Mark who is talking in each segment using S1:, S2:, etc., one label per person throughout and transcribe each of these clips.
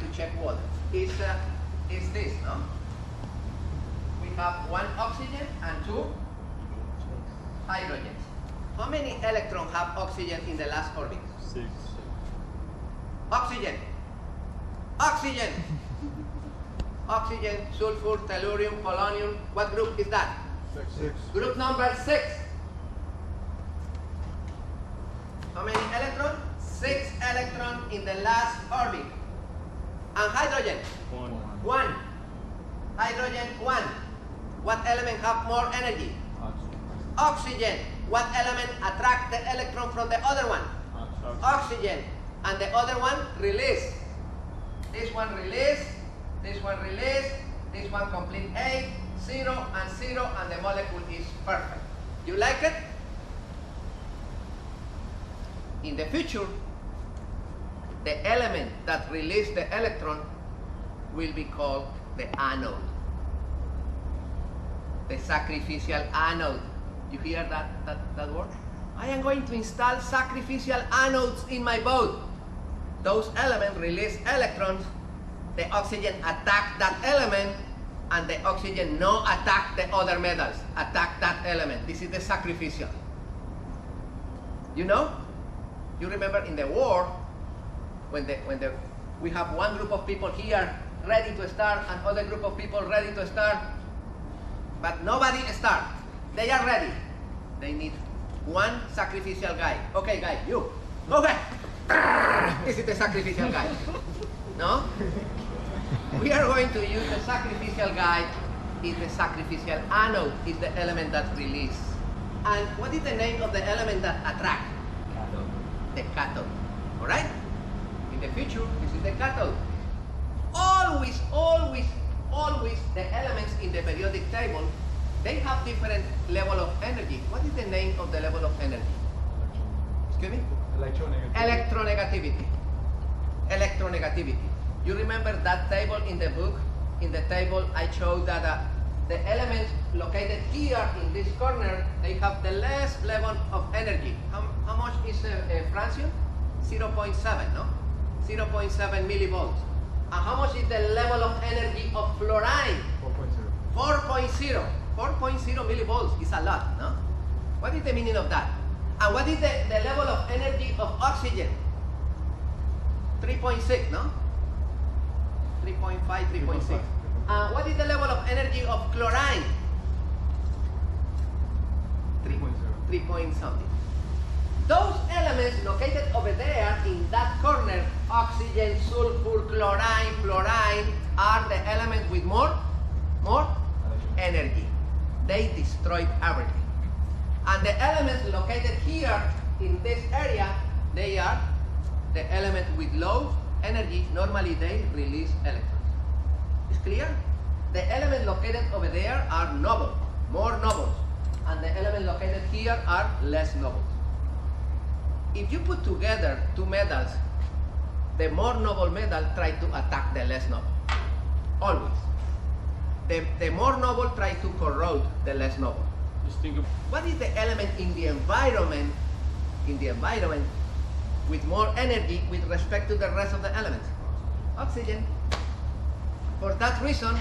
S1: to check water is this, no? We have one oxygen and two hydrogens. How many electrons have oxygen in the last orbit?
S2: 6.
S1: Oxygen. Oxygen. Oxygen, sulfur, tellurium, polonium. What group is that?
S2: 6.
S1: Group number 6. How many electrons? 6 electrons in the last orbit. And hydrogen? 1. Hydrogen, 1. What element have more energy? Oxygen. What element attract the electron from the other one? Oxygen. And the other one release. This one release, this one release, this one complete 8, 0 and 0, and the molecule is perfect. You like it? In the future, the element that releases the electron will be called the anode. The sacrificial anode. You hear that word? I am going to install sacrificial anodes in my boat. Those elements release electrons, the oxygen attack that element, and the oxygen no attack the other metals, attack that element. This is the sacrificial. You know? You remember in the war, when we have one group of people here ready to start, and other group of people ready to start, but nobody start. They are ready. They need one sacrificial guy. Okay, guy, you. Okay. This is the sacrificial guy. No? We are going to use the sacrificial guy. Is the sacrificial anode. Is the element that release. And what is the name of the element that attract?
S2: Cathode.
S1: The cathode. All right? In the future, this is the cathode. Always, always, always, the elements in the periodic table, they have different level of energy. What is the name of the level of energy? Excuse me? Electronegativity. Electronegativity. You remember that table in the book? In the table, I showed that the elements located here in this corner, they have the less level of energy. How much is francium? 0.7, no? 0.7 millivolts. And how much is the level of energy of fluorine? 4.0. 4.0 millivolts is a lot, no? What is the meaning of that? And what is the level of energy of oxygen? 3.6, no? 3.5, 3.6. What is the level of energy of chlorine? 3 point something. Those elements located over there in that corner, oxygen, sulfur, chlorine, fluorine, are the elements with more energy. They destroyed everything. And the elements located here in this area, they are the element with low energy. Normally they release electrons. It's clear? The elements located over there are noble, more nobles. And the elements located here are less noble. If you put together two metals, the more noble metal try to attack the less noble. Always. The more noble try to corrode the less noble.
S2: Just think of
S1: What is the element in the environment with more energy with respect to the rest of the elements? Oxygen. For that reason,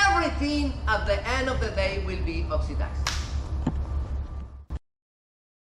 S1: everything at the end of the day will be oxidized.